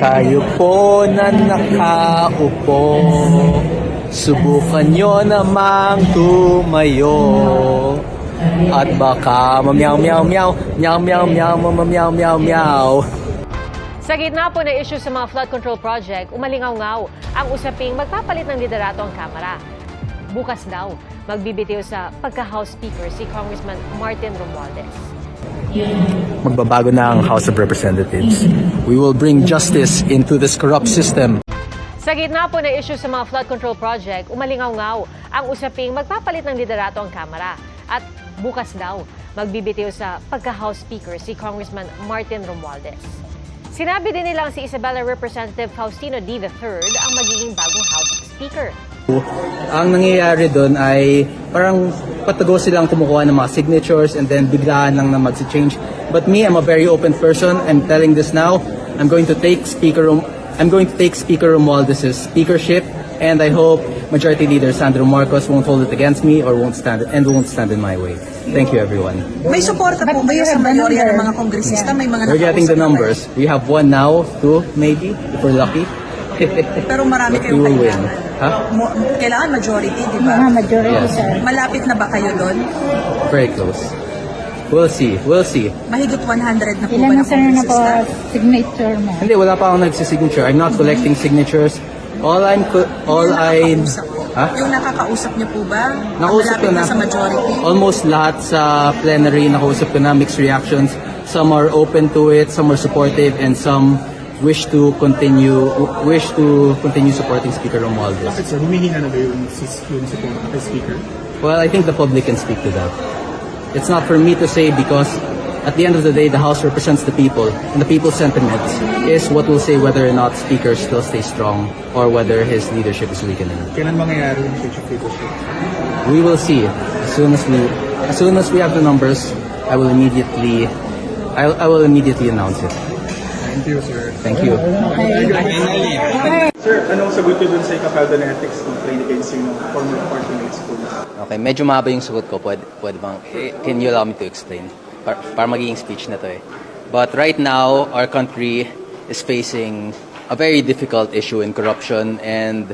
Kayo po na nakaupo, subukan nyo namang tumayo. At baka mamyaw meow meow, meow meow meow meow meow meow. Sa gitna po na issue sa mga flood control project, umalingaw-ngaw ang usaping magpapalit ng liderato ang Kamara. Bukas daw, magbibitiw sa pagka-House Speaker si Congressman Martin Romualdez. Magbabago na ang House of Representatives. We will bring justice into this corrupt system. Sa gitna po na issue sa mga flood control project, umalingaw-ngaw ang usaping magpapalit ng liderato ang Kamara. At bukas daw, magbibitiw sa pagka-House Speaker si Congressman Martin Romualdez. Sinabi din nilang si Isabela Representative Faustino D. III ang magiging bagong House Speaker. Ang nangyayari doon ay parang patago silang kumukuha ng mga signatures and then biglaan lang na mag-change. But me, I'm a very open person. I'm telling this now. I'm going to take Speaker Romualdez's speakership, and I hope Majority Leader Sandro Marcos won't hold it against me or won't stand in my way. Thank you, everyone. May suporta po ba sa mayorya ng mga kongresista? May mga We're getting the numbers. We have one now, two maybe, if we're lucky. Pero marami But we kayong will win. kailangan. Huh? Kailangan majority, di ba? Majority, Yes. sir. Malapit na ba kayo doon? Very close. We'll see. Mahigit 100 na po Ilan ba na ng sir na po kongresista? signature mo? Hindi, wala pa akong nagsisignature. I'm not collecting signatures. All I Nakakausap po. Ha? Yung nakakausap niyo po ba? Nakausap ko Malapit na. sa majority? Almost lahat sa plenary, nakausap ko na, mixed reactions. Some are open to it, some are supportive, and some wish to continue supporting Speaker Romualdez. Bakit sir, humihinga na ba yung support kay Speaker? Well, I think the public can speak to that. It's not for me to say because at the end of the day, the House represents the people, and the people's sentiment is what will say whether or not Speaker still stays strong or whether his leadership is weakening. Kailan mangyayari yung change of leadership? We will see. As soon as we have the numbers, I will immediately announce it. Thank you, sir. Thank you. Sir, anong sagot niyo dun sa ikapeldo na ethics complaint against yung former party mates po? Okay, medyo mahaba yung sagot ko. Pwede bang, can you allow me to explain? Para magiging speech na to eh. But right now, our country is facing a very difficult issue in corruption, and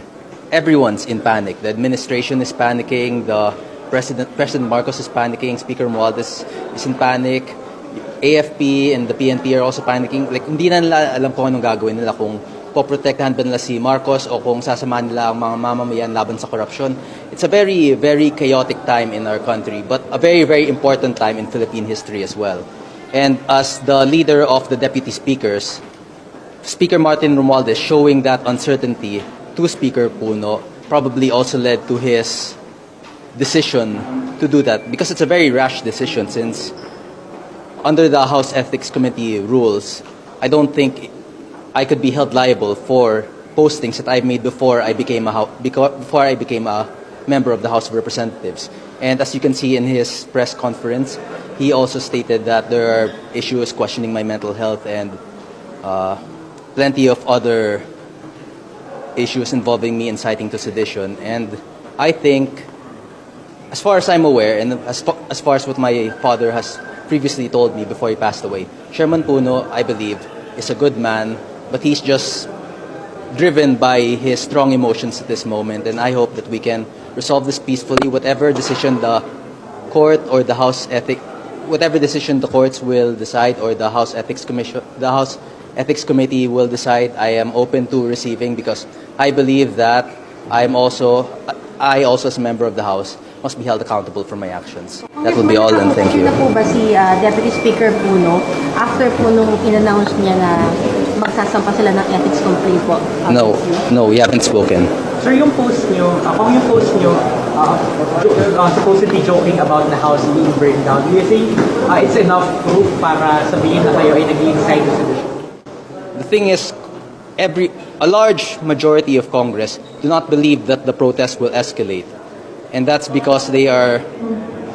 everyone's in panic. The administration is panicking, the President Marcos is panicking, Speaker Romualdez is in panic, AFP and the PNP are also panicking. Like, hindi na nila alam kung anong gagawin nila, kung poprotektahan ba nila si Marcos o kung sasamahan nila ang mga mamamayan laban sa corruption. It's a very, very chaotic time in our country, but a very, very important time in Philippine history as well. And as the leader of the deputy speakers, Speaker Martin Romualdez showing that uncertainty to Speaker Puno probably also led to his decision to do that, because it's a very rash decision since under the House Ethics Committee rules, I don't think I could be held liable for postings that I've made before I became a member of the House of Representatives. And as you can see in his press conference, he also stated that there are issues questioning my mental health and plenty of other issues involving me inciting to sedition. And I think, as far as I'm aware, and as far as what my father has previously told me before he passed away, Chairman Puno, I believe, is a good man, but he's just driven by his strong emotions at this moment, and I hope that we can resolve this peacefully. Whatever decision the court or the whatever decision the courts will decide or the House Ethics Committee will decide, I am open to receiving, because I believe that I also as a member of the House must be held accountable for my actions. That will be all, and thank you. Na po ba si Deputy Speaker Puno after po nung in-announce niya na magsasampa sila ng ethics complaint po? No, we haven't spoken. Sir, yung post nyo, supposedly joking about the house being burned down, do you think it's enough proof para sabihin na kayo ay nag-incite to sedition? The thing is, a large majority of Congress do not believe that the protest will escalate. And that's because they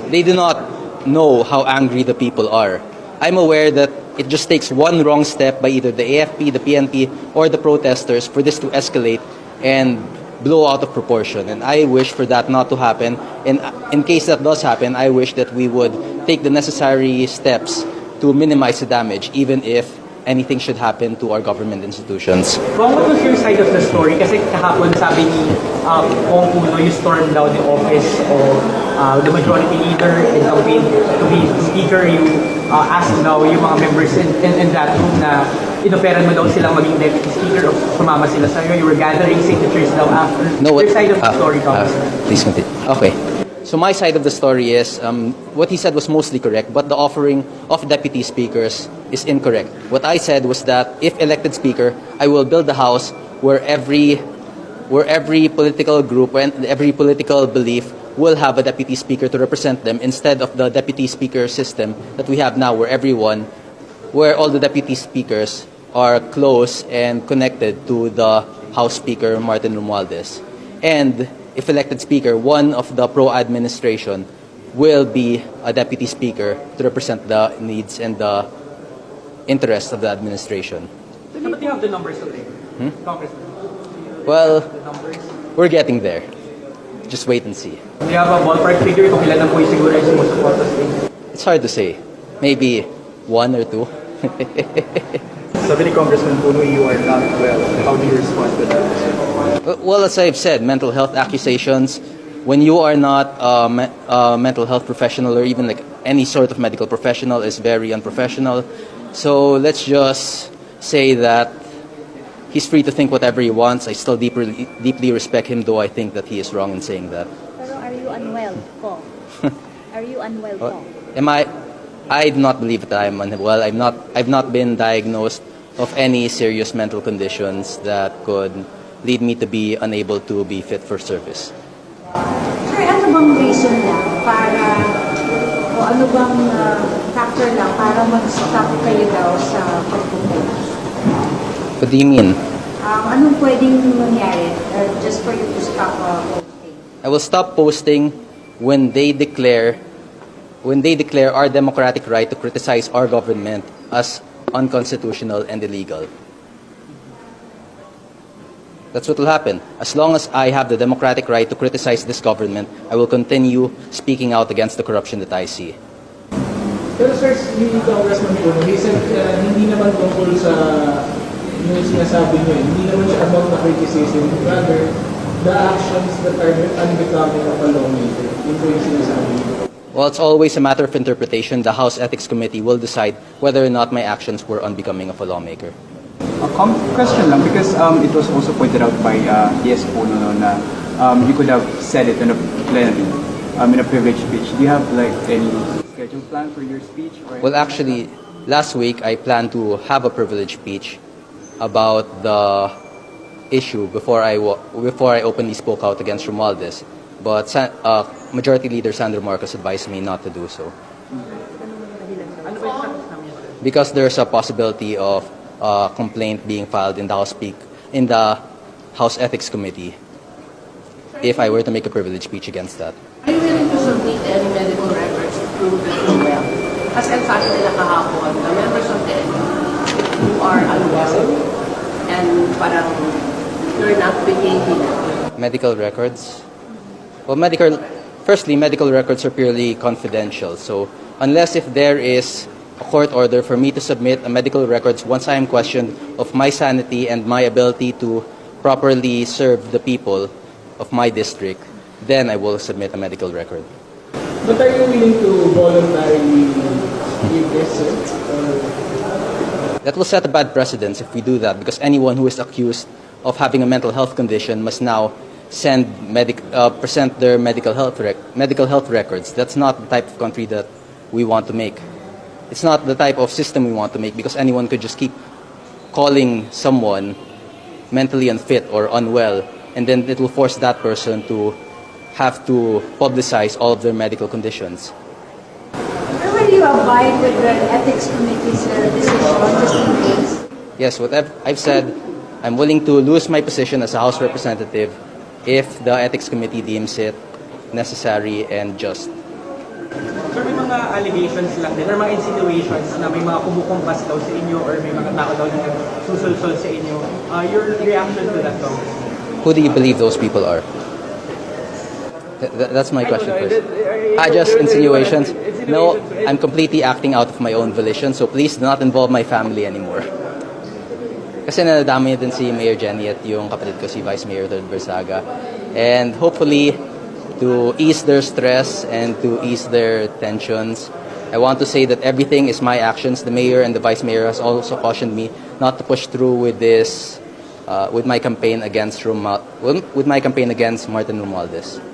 do not know how angry the people are. I'm aware that it just takes one wrong step by either the AFP, the PNP, or the protesters for this to escalate and blow out of proportion. And I wish for that not to happen. And in case that does happen, I wish that we would take the necessary steps to minimize the damage, even if anything should happen to our government institutions. Kung what was your side of the story? Kasi kahapon sabi ni Kong Puno, you stormed down the office of the majority leader and campaign to be speaker. You asked daw yung mga members in that room na inoperan mo daw silang maging deputy speaker o sumama sila sa'yo. You were gathering signatures daw after. Your side of the story, Congressman. Please continue. Okay. So my side of the story is, what he said was mostly correct, but the offering of deputy speakers is incorrect. What I said was that if elected speaker, I will build a house where every political group and every political belief will have a deputy speaker to represent them, instead of the deputy speaker system that we have now, where all the deputy speakers are close and connected to the House Speaker, Martin Romualdez. And if elected speaker, one of the pro-administration will be a deputy speaker to represent the needs and the interests of the administration. But you have the numbers already, Congressman. Well, The numbers. we're getting there. Just wait and see. Do you have a ballpark figure kung ilan na po yung siguro yung sumusuporta sa inyo? It's hard to say. Maybe 1 or 2. Sabi ni Congressman Puno, you are not well. How do you respond to that? Well, as I've said, mental health accusations, when you are not a mental health professional or even like any sort of medical professional, is very unprofessional. So let's just say that he's free to think whatever he wants. I still deeply respect him, though I think that he is wrong in saying that. Pero are you unwell, Kong? Are you unwell, Kong? I do not believe that I am unwell. I've not been diagnosed of any serious mental conditions that could lead me to be unable to be fit for service. Sir, ano bang reason lang para, o ano bang factor lang para mag-stop kayo daw sa pagpupunta? What do you mean? Anong pwedeng mangyari just for you to stop posting? I will stop posting when they declare our democratic right to criticize our government as unconstitutional and illegal. That's what will happen. As long as I have the democratic right to criticize this government, I will continue speaking out against the corruption that I see. Pero sir, ni Congressman Puno, hindi naman tungkol sa yung sinasabi niyo, hindi naman siya about the criticism, rather the actions that are unbecoming of a lawmaker. Yun po yung sinasabi niyo. Well, it's always a matter of interpretation. The House Ethics Committee will decide whether or not my actions were unbecoming of a lawmaker. Question lang, because it was also pointed out by yes Puno no, na you could have said it in a plenary, in a privilege speech. Do you have like any scheduled plan for your speech? Or Well, actually, last week I planned to have a privilege speech about the issue before I openly spoke out against Romualdez. But Majority Leader Sandro Marcos advised me not to do so. Because there's a possibility of a complaint being filed in the House Ethics Committee if I were to make a privilege speech against that. Are you willing to submit any medical records to prove that you're well? Kasi ang sabi nila kahapon, the members of the NATARANTA who are unwell and parang you're not behaving. Medical records? Well, firstly, medical records are purely confidential. So unless if there is a court order for me to submit a medical records once I am questioned of my sanity and my ability to properly serve the people of my district, then I will submit a medical record. But are you willing to voluntarily give this, sir? That will set a bad precedence if we do that, because anyone who is accused of having a mental health condition must now present their medical health records. That's not the type of country that we want to make. It's not the type of system we want to make, because anyone could just keep calling someone mentally unfit or unwell, and then it will force that person to have to publicize all of their medical conditions. Will you abide with the Ethics Committee's decision just in case? Yes, what I've said, I'm willing to lose my position as a House representative if the Ethics Committee deems it necessary and just. Sir, may mga allegations lang din, or mga insinuations na may mga kumukumpas daw sa inyo or may mga tao daw na susulsol sa inyo. Your reaction to that, Congressman? Who do you believe those people are? That's my question first. Just insinuations? No, I'm completely acting out of my own volition, so please do not involve my family anymore. Kasi nadadami din si Mayor Jenny at yung kapatid ko si Vice Mayor Barzaga. And hopefully, to ease their stress and to ease their tensions, I want to say that everything is my actions. The Mayor and the Vice Mayor has also cautioned me not to push through with this, with my campaign against Martin Romualdez.